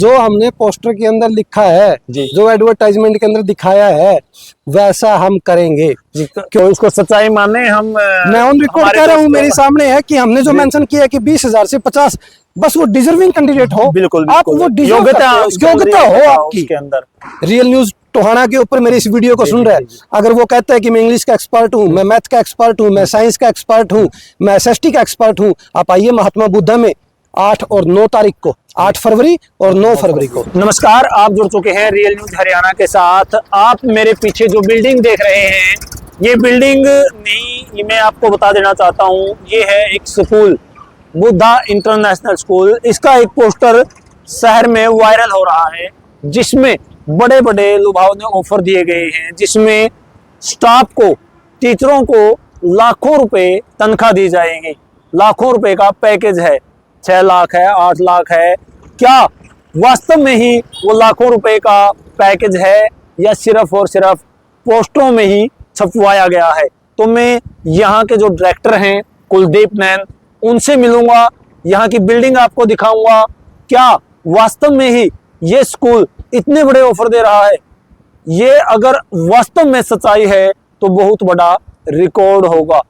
जो हमने पोस्टर के अंदर लिखा है, जो एडवर्टाइजमेंट के अंदर दिखाया है, वैसा हम करेंगे। क्यों इसको सच्चाई माने हम? मैं ऑन रिकॉर्ड कह रहा हूँ, मेरे सामने है कि हमने जो मेंशन किया कि 20,000 से 50, बस वो डिजर्विंग कैंडिडेट हो। बिल्कुल, आप वो योग्यता हो आपकी के अंदर। रियल न्यूज टोहाना के ऊपर मेरी इस वीडियो को सुन रहे हैं, अगर वो कहता है कि मैं इंग्लिश का एक्सपर्ट हूँ, मैं मैथ का एक्सपर्ट हूँ, मैं साइंस का एक्सपर्ट हूँ, मैं एसएसटी का एक्सपर्ट हूँ, आप आइए महात्मा बुद्धा में 8 और 9 तारीख को, 8 फरवरी और 9 फरवरी को। नमस्कार, आप जुड़ चुके हैं रियल न्यूज हरियाणा के साथ। आप मेरे पीछे जो बिल्डिंग देख रहे हैं, ये बिल्डिंग नहीं, ये मैं आपको बता देना चाहता हूँ, ये है एक स्कूल, बुद्धा इंटरनेशनल स्कूल। इसका एक पोस्टर शहर में वायरल हो रहा है, जिसमें बड़े बड़े लुभावने ऑफर दिए गए हैं, जिसमें स्टाफ को, टीचरों को लाखों रुपए तनख्वाह दी जाएगी। लाखों रुपए का पैकेज है, 6 लाख है, 8 लाख है। क्या वास्तव में ही वो लाखों रुपए का पैकेज है या सिर्फ और सिर्फ पोस्टरों में ही छपवाया गया है? तो मैं यहाँ के जो डायरेक्टर हैं कुलदीप नैन, उनसे मिलूंगा, यहाँ की बिल्डिंग आपको दिखाऊंगा। क्या वास्तव में ही ये स्कूल इतने बड़े ऑफर दे रहा है? ये अगर वास्तव में सच्चाई है तो बहुत बड़ा रिकॉर्ड होगा,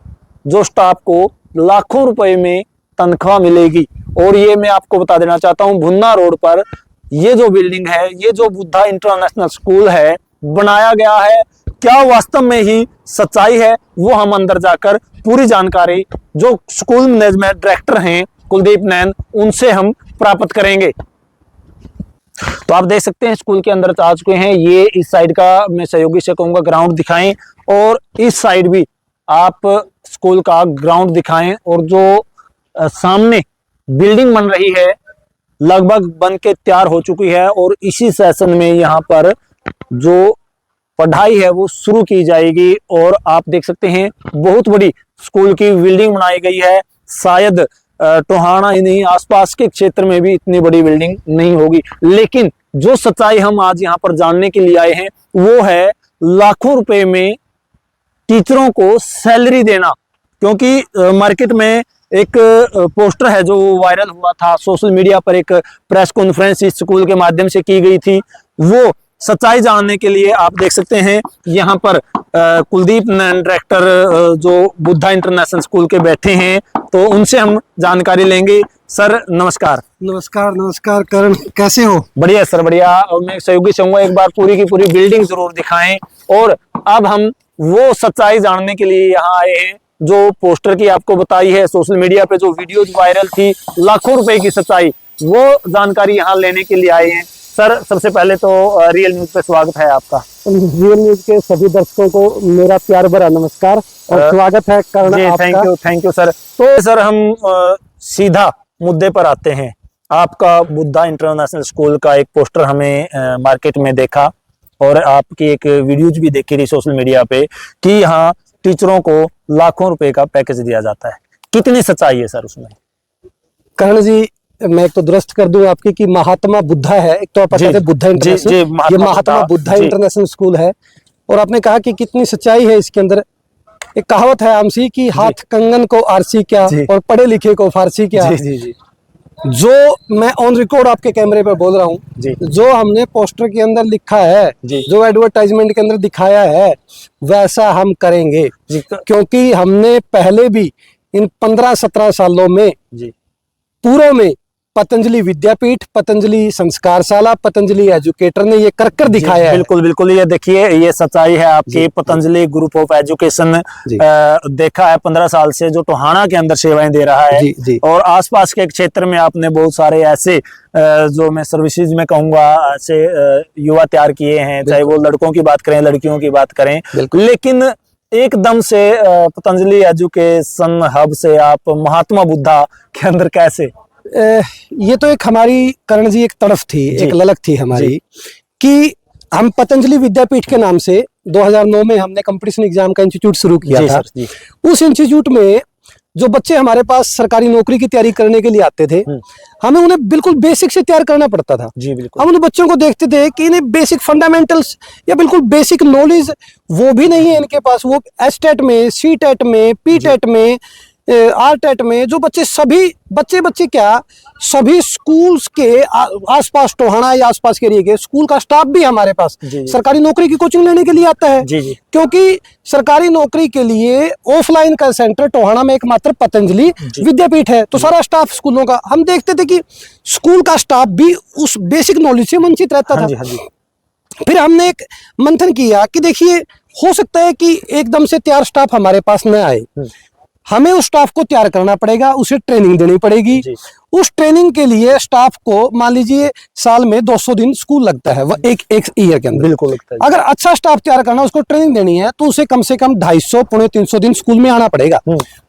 जो स्टाफ को लाखों रुपए में तनख्वाह मिलेगी। और ये मैं आपको बता देना चाहता हूँ, भुन्ना रोड पर ये जो बिल्डिंग है, ये जो बुद्धा इंटरनेशनल स्कूल है, बनाया गया है। क्या वास्तव में ही सच्चाई है? वो हम अंदर जाकर पूरी जानकारी जो स्कूल मैनेजमेंट डायरेक्टर हैं कुलदीप नैन, उनसे हम प्राप्त करेंगे। तो आप देख सकते हैं स्कूल के अंदर आ चुके हैं। ये इस साइड का मैं सहयोगी से कहूंगा ग्राउंड दिखाएं, और इस साइड भी आप स्कूल का ग्राउंड दिखाएं। और जो सामने बिल्डिंग बन रही है, लगभग बन के तैयार हो चुकी है, और इसी सेशन में यहाँ पर जो पढ़ाई है वो शुरू की जाएगी। और आप देख सकते हैं बहुत बड़ी स्कूल की बिल्डिंग बनाई गई है। शायद टोहाना ही नहीं, आसपास के क्षेत्र में भी इतनी बड़ी बिल्डिंग नहीं होगी। लेकिन जो सच्चाई हम आज यहाँ पर जानने के लिए आए हैं, वो है लाखों रुपए में टीचरों को सैलरी देना। क्योंकि मार्केट में एक पोस्टर है जो वायरल हुआ था सोशल मीडिया पर, एक प्रेस कॉन्फ्रेंस इस स्कूल के माध्यम से की गई थी। वो सच्चाई जानने के लिए आप देख सकते हैं यहाँ पर कुलदीप नैन डायरेक्टर जो बुद्धा इंटरनेशनल स्कूल के बैठे हैं, तो उनसे हम जानकारी लेंगे। सर नमस्कार। नमस्कार। नमस्कार करण, कैसे हो? बढ़िया सर, बढ़िया। और मैं सहयोगी चाहूंगा एक बार पूरी की पूरी बिल्डिंग जरूर दिखाएं। और अब हम वो सच्चाई जानने के लिए यहाँ आए हैं जो पोस्टर की आपको बताई है, सोशल मीडिया पे जो वीडियोज वायरल थी, लाखों रुपए की सच्चाई, वो जानकारी यहाँ लेने के लिए आए हैं। सर सबसे पहले तो रियल न्यूज पे स्वागत है आपका। रियल न्यूज के सभी दर्शकों को मेरा प्यार भरा नमस्कार और स्वागत है करण आपका। Thank you sir. तो सर हम सीधा मुद्दे पर आते हैं। आपका बुद्धा इंटरनेशनल स्कूल का एक पोस्टर हमें मार्केट में देखा, और आपकी एक वीडियोज भी देखी थी सोशल मीडिया पे कि यहाँ टीचरों को लाखों रुपए का पैकेज दिया जाता है। कितनी सच्चाई है सर उसमें? करण जी, मैं एक तो दुरुस्त कर दूं आपकी कि महात्मा बुद्धा है, एक तो आप कहते हैं बुद्धा इंटरनेशनल, ये महात्मा बुद्धा इंटरनेशनल स्कूल है। और आपने कहा कि कितनी सच्चाई है इसके अंदर। एक कहावत है आमसी की, हाथ कंगन को आरसी क्या और पढ़े लिखे को फारसी क्या। जो मैं ऑन रिकॉर्ड आपके कैमरे पे बोल रहा हूँ, जो हमने पोस्टर के अंदर लिखा है, जो एडवर्टाइजमेंट के अंदर दिखाया है, वैसा हम करेंगे। क्योंकि हमने पहले भी इन 15-17 सालों में पूर्व में पतंजलि विद्यापीठ, पतंजलि संस्कारशाला, पतंजलि एजुकेटर ने ये कर दिखाया है। बिल्कुल बिल्कुल, ये देखिए, ये सच्चाई है आपकी। पतंजलि ग्रुप ऑफ एजुकेशन देखा है 15 साल से जो टोहाना के अंदर सेवाएं दे रहा है। और आसपास के क्षेत्र में आपने बहुत सारे ऐसे जो मैं सर्विसेज में कहूंगा, ऐसे युवा तैयार किए हैं, चाहे वो लड़कों की बात करें, लड़कियों की बात करें। लेकिन एकदम से पतंजलि एजुकेशन हब से आप महात्मा बुद्धा के अंदर कैसे? ये तो एक हमारी करण जी एक तड़फ थी, एक ललक थी हमारी कि हम पतंजलि विद्यापीठ के नाम से 2009 में हमने कंपटीशन एग्जाम का इंस्टीट्यूट शुरू किया था। उस इंस्टीट्यूट में जो बच्चे हमारे पास सरकारी नौकरी की तैयारी करने के लिए आते थे, हमें उन्हें बिल्कुल बेसिक से तैयार करना पड़ता था। हम उन बच्चों को देखते थे कि इन्हें बेसिक फंडामेंटल्स या बिल्कुल बेसिक नॉलेज वो भी नहीं है इनके पास। वो एसटेट में, सी टेट में, पी टेट में आरटेट में जो बच्चे, सभी बच्चे क्या, सभी स्कूल्स के आसपास, टोहाना या आसपास के एरिया के स्कूल का स्टाफ भी हमारे पास सरकारी नौकरी की कोचिंग लेने के लिए आता है। क्योंकि सरकारी नौकरी के लिए ऑफलाइन का सेंटर टोहाना में एकमात्र पतंजलि विद्यापीठ है। तो सारा स्टाफ स्कूलों का, हम देखते थे कि स्कूल का स्टाफ भी उस बेसिक नॉलेज से वंचित रहता था। फिर हमने एक मंथन किया कि देखिए, हो सकता है कि एकदम से तैयार स्टाफ हमारे पास न आए, हमें उस स्टाफ को तैयार करना पड़ेगा, उसे ट्रेनिंग देनी पड़ेगी। उस ट्रेनिंग के लिए स्टाफ को, मान लीजिए साल में 200 दिन स्कूल लगता है, वो एक ईयर के अंदर। बिल्कुल लगता है। अगर अच्छा स्टाफ तैयार करना, उसको ट्रेनिंग देनी है, तो उसे कम से कम 250 पौने 300 दिन स्कूल में आना पड़ेगा।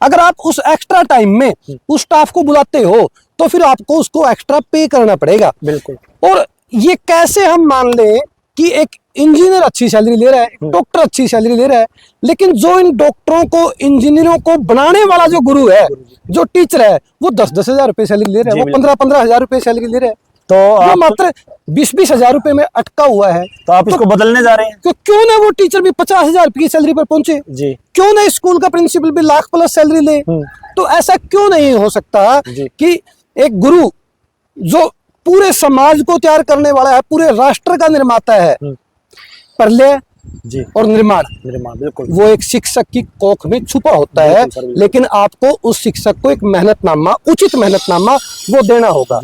अगर आप उस एक्स्ट्रा टाइम में उस स्टाफ को बुलाते हो तो फिर आपको उसको एक्स्ट्रा पे करना पड़ेगा। बिल्कुल। और ये कैसे हम मान लें कि एक इंजीनियर अच्छी सैलरी ले रहा है, डॉक्टर अच्छी सैलरी ले रहा है, लेकिन जो इन डॉक्टरों को, इंजीनियरों को बनाने वाला जो गुरु है, जो टीचर है, वो 10-10 हजार रुपए सैलरी ले रहा है, वो 15-15 हजार रुपए सैलरी ले रहा है। तो आप मात्र 20-20 हजार रुपए में अटका हुआ है। तो आप इसको बदलने जा रहे हैं। तो क्यों ना वो टीचर भी 50 हजार की सैलरी पर पहुंचे, क्यों ना स्कूल का प्रिंसिपल भी लाख प्लस सैलरी ले। तो ऐसा क्यों नहीं हो सकता कि एक गुरु जो पूरे समाज को तैयार करने वाला है, पूरे राष्ट्र का निर्माता है, प्रलय और निर्माण, बिल्कुल, वो एक शिक्षक की कोख में छुपा होता है। लेकिन आपको उस शिक्षक को एक मेहनतनामा, उचित मेहनतनामा वो देना होगा।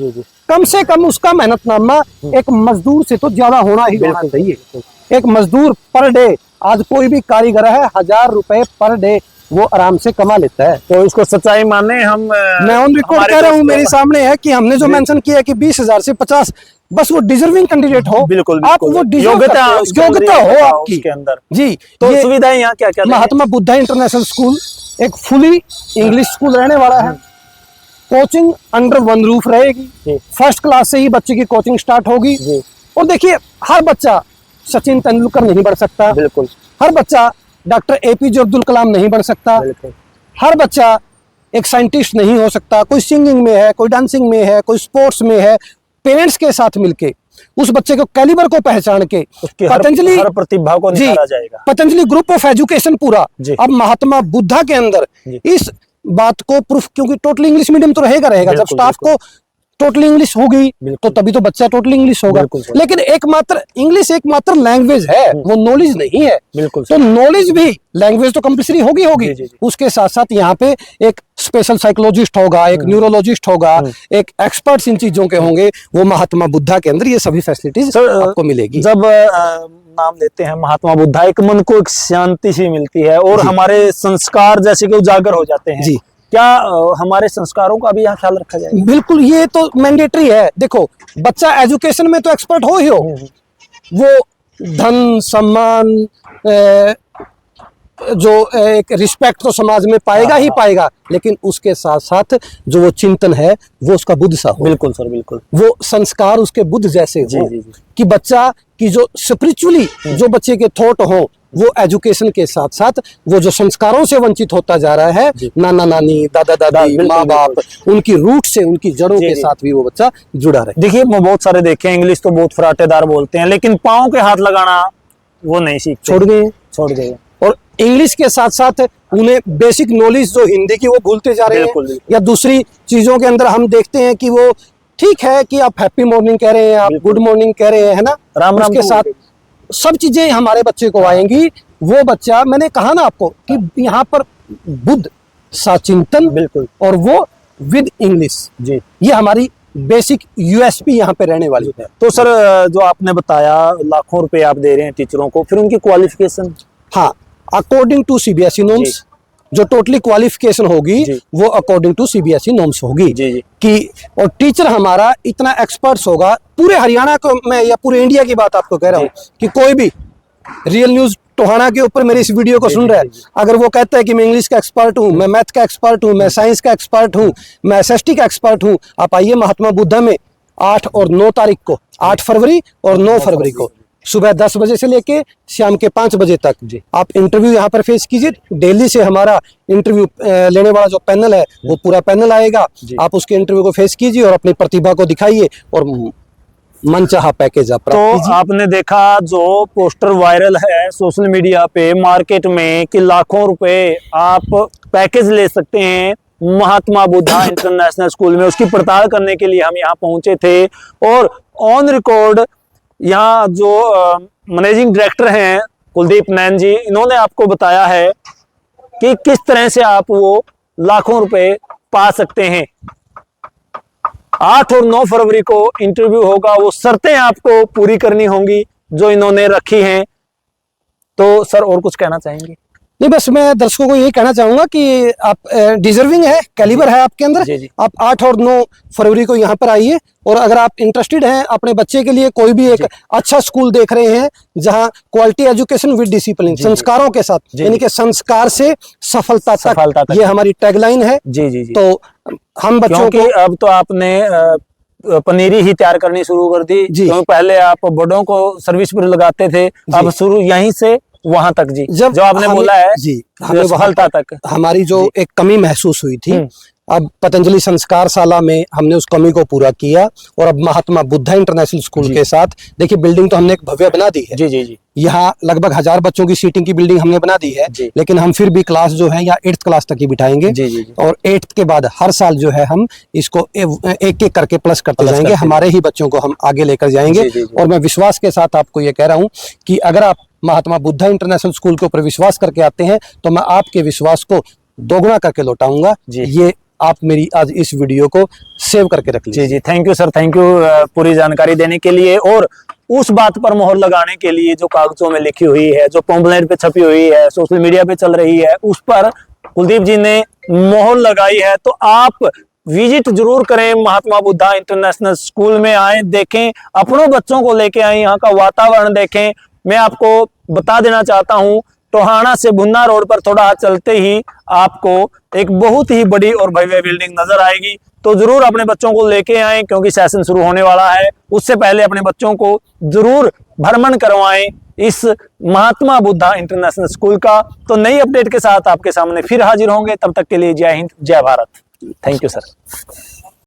कम से कम उसका मेहनतनामा एक मजदूर से तो ज्यादा होना ही होना चाहिए। एक मजदूर पर डे, आज कोई भी कारीगर है 1000 रुपए पर डे वो आराम से कमा लेता है। तो इसको सच्चाई माने हम, मैं ऑन रिकॉर्ड कह रहा हूँ, मेरे सामने है कि हमने जो मेंशन किया कि 20,000 से 50, बस वो डिजर्विंग कैंडिडेट हो। बिल्कुल, आप वो योग्यता हो आपकी के अंदर। जी, तो सुविधाएं यहाँ क्या क्या? महात्मा बुद्धा इंटरनेशनल स्कूल एक फुली इंग्लिश स्कूल रहने वाला है। कोचिंग अंडर वन रूफ रहेगी। फर्स्ट क्लास से ही बच्चे की कोचिंग स्टार्ट होगी। और देखिए, हर बच्चा सचिन तेंदुलकर नहीं बन सकता। बिल्कुल। हर बच्चा डॉक्टर एपीजे अब्दुल कलाम नहीं बन सकता। हर बच्चा एक साइंटिस्ट नहीं हो सकता। कोई सिंगिंग में है, कोई डांसिंग में है, कोई स्पोर्ट्स में है। पेरेंट्स के साथ मिलके उस बच्चे को कैलिबर को पहचान के पतंजलि हर प्रतिभा को निखारा जाएगा। पतंजलि ग्रुप ऑफ एजुकेशन पूरा अब महात्मा बुद्धा के अंदर इस बात को प्रूफ, क्योंकि टोटली इंग्लिश मीडियम तो रहेगा। जब स्टाफ को टोटली इंग्लिश होगी तो तभी तो बच्चा टोटली इंग्लिश होगा। लेकिन एकमात्र इंग्लिश एकमात्र लैंग्वेज है, वो नॉलेज नहीं है। बिल्कुल। तो नॉलेज भी, लैंग्वेज तो कंपल्सरी होगी। उसके साथ साथ यहाँ पे एक स्पेशल साइकोलॉजिस्ट होगा, एक न्यूरोलॉजिस्ट होगा, एक एक्सपर्ट्स इन चीजों के होंगे। वो महात्मा बुद्धा के अंदर ये सभी फैसिलिटीज आपको मिलेगी। जब नाम लेते हैं महात्मा बुद्धा, एक मन को एक शांति सी मिलती है और हमारे संस्कार जैसे कि उजागर हो जाते हैं। जी, क्या हमारे संस्कारों का भी यहाँ ख्याल रखा जाए? बिल्कुल, ये तो मैंडेटरी है। देखो, बच्चा एजुकेशन में तो एक्सपर्ट हो ही हो, वो धन सम्मान जो एक रिस्पेक्ट तो समाज में पाएगा ही पाएगा, लेकिन उसके साथ साथ जो वो चिंतन है वो उसका बुद्ध सा हो। बिल्कुल सर, बिल्कुल। वो संस्कार उसके बुद्ध जैसे हो कि बच्चा की जो स्पिरिचुअली जो बच्चे के थॉट हो, वो एजुकेशन के साथ साथ वो जो संस्कारों से वंचित होता जा रहा है, नाना नानी, दादा दादी, माँ बाप, उनकी रूट से, उनकी जड़ों के साथ भी वो बच्चा जुड़ा रहे। देखिए, बहुत सारे देखे इंग्लिश तो बहुत फराटेदार बोलते हैं, लेकिन पाँव के हाथ लगाना वो नहीं सीखते, छोड़ गए। और इंग्लिश के साथ साथ उन्हें बेसिक नॉलेज जो हिंदी की वो भूलते जा रहे हैं। या दूसरी चीजों के अंदर हम देखते हैं कि वो ठीक है कि आप हैप्पी मॉर्निंग कह रहे हैं, आप गुड मॉर्निंग कह रहे हैं, है ना, राम राम के साथ सब चीजें हमारे बच्चे को आएंगी। वो बच्चा, मैंने कहा ना आपको कि यहाँ पर बुद्ध साचिंतन, बिल्कुल, और वो विद इंग्लिश, जी, ये हमारी बेसिक यूएसपी यहाँ पे रहने वाली है। तो सर, जो आपने बताया लाखों रुपए आप दे रहे हैं टीचरों को, फिर उनकी क्वालिफिकेशन? हाँ, अकॉर्डिंग टू सीबीएसई नॉर्म्स जो टोटली क्वालिफिकेशन होगी वो अकॉर्डिंग टू सीबीएसई नॉर्म्स होगी। कि और टीचर हमारा इतना एक्सपर्ट्स होगा, पूरे हरियाणा को मैं या पूरे इंडिया की बात आपको कह रहा हूँ कि कोई भी रियल न्यूज टोहाना के ऊपर मेरी इस वीडियो को सुन रहा है, अगर वो कहता है कि मैं इंग्लिश का एक्सपर्ट हूँ, मैं मैथ का एक्सपर्ट हूँ, मैं साइंस का एक्सपर्ट हूँ, मैं एसएसटी का एक्सपर्ट हूँ, आप आइए महात्मा बुद्धा में 8 और 9 तारीख को, 8 फरवरी और 9 फरवरी को सुबह 10 बजे से लेके शाम के 5 बजे तक जी आप इंटरव्यू यहाँ पर फेस कीजिए। दिल्ली से हमारा इंटरव्यू लेने वाला जो पैनल है वो पूरा पैनल आएगा, आप उसके इंटरव्यू को फेस कीजिए और अपनी प्रतिभा को दिखाइए और मनचाहा पैकेज आप प्राप्त कीजिए। आपने देखा जो पोस्टर वायरल है सोशल मीडिया पे, मार्केट में, कि लाखों रुपए आप पैकेज ले सकते हैं महात्मा बुद्धा इंटरनेशनल स्कूल में, उसकी पड़ताल करने के लिए हम यहाँ पहुंचे थे। और ऑन रिकॉर्ड यहाँ जो मैनेजिंग डायरेक्टर हैं कुलदीप नैन जी, इन्होंने आपको बताया है कि किस तरह से आप वो लाखों रुपए पा सकते हैं। 8 और 9 फरवरी को इंटरव्यू होगा, वो शर्तें आपको पूरी करनी होंगी जो इन्होंने रखी हैं। तो सर और कुछ कहना चाहेंगे? नहीं, बस मैं दर्शकों को यही कहना चाहूंगा कि आप डिजर्विंग है, कैलिबर है आपके अंदर। जी। आप 8 और 9 फरवरी को यहाँ पर आइए, और अगर आप इंटरेस्टेड हैं अपने बच्चे के लिए कोई भी एक अच्छा स्कूल देख रहे हैं जहाँ क्वालिटी एजुकेशन विद डिसिप्लिन, संस्कारों के साथ, यानी कि संस्कार से सफलता तक, ये हमारी टैगलाइन है। जी। तो हम बच्चों को, अब तो आपने पनीरी ही तैयार करनी शुरू कर दी, क्योंकि पहले आप बड़ों को सर्विस पर लगाते थे, अब शुरू यहीं से वहां तक जी, जो आपने बोला है जी, हमें सफलता तक हमारी जो एक कमी महसूस हुई थी, अब पतंजलि संस्कार शाला में हमने उस कमी को पूरा किया। और अब महात्मा बुद्धा इंटरनेशनल स्कूल के साथ, देखिए बिल्डिंग तो हमने एक भव्य बना दी है। जी। यहाँ लगभग 1000 बच्चों की सीटिंग की बिल्डिंग हमने बना दी है, लेकिन हम फिर भी क्लास जो है यहाँ 8th क्लास तक ही बिठाएंगे। और 8th के बाद हर साल जो है हम इसको एक एक करके प्लस करते जाएंगे, हमारे ही बच्चों को हम आगे लेकर जाएंगे। और मैं विश्वास के साथ आपको ये कह रहा हूँ कि अगर आप महात्मा बुद्धा इंटरनेशनल स्कूल के ऊपर विश्वास करके आते हैं तो मैं आपके विश्वास को दोगुना करके लौटाऊंगा। ये आप मेरी आज इस वीडियो को सेव करके रख लीजिए। जी, thank you sir, thank you पूरी जानकारी देने के लिए। और उस बात पर मोहर लगाने के लिए जो कागजों में लिखी हुई है, जो पॉम्पलेट पे छपी हुई है, सोशल मीडिया पे चल रही है, उस पर कुलदीप जी ने मोहर लगाई है। तो आप विजिट जरूर करें, महात्मा बुद्धा इंटरनेशनल स्कूल में आए, देखें, अपनों बच्चों को लेके आए, यहाँ का वातावरण देखें। मैं आपको बता देना चाहता हूँ, टोहाना से भुन्ना रोड पर थोड़ा चलते ही आपको एक बहुत ही बड़ी और भव्य बिल्डिंग नजर आएगी। तो जरूर अपने बच्चों को लेके आएं, क्योंकि सेशन शुरू होने वाला है। उससे पहले अपने बच्चों को जरूर भ्रमण करवाएं इस महात्मा बुद्धा इंटरनेशनल स्कूल का। तो नई अपडेट के साथ आपके सामने फिर हाजिर होंगे, तब तक के लिए जय हिंद, जय भारत। Thank you sir.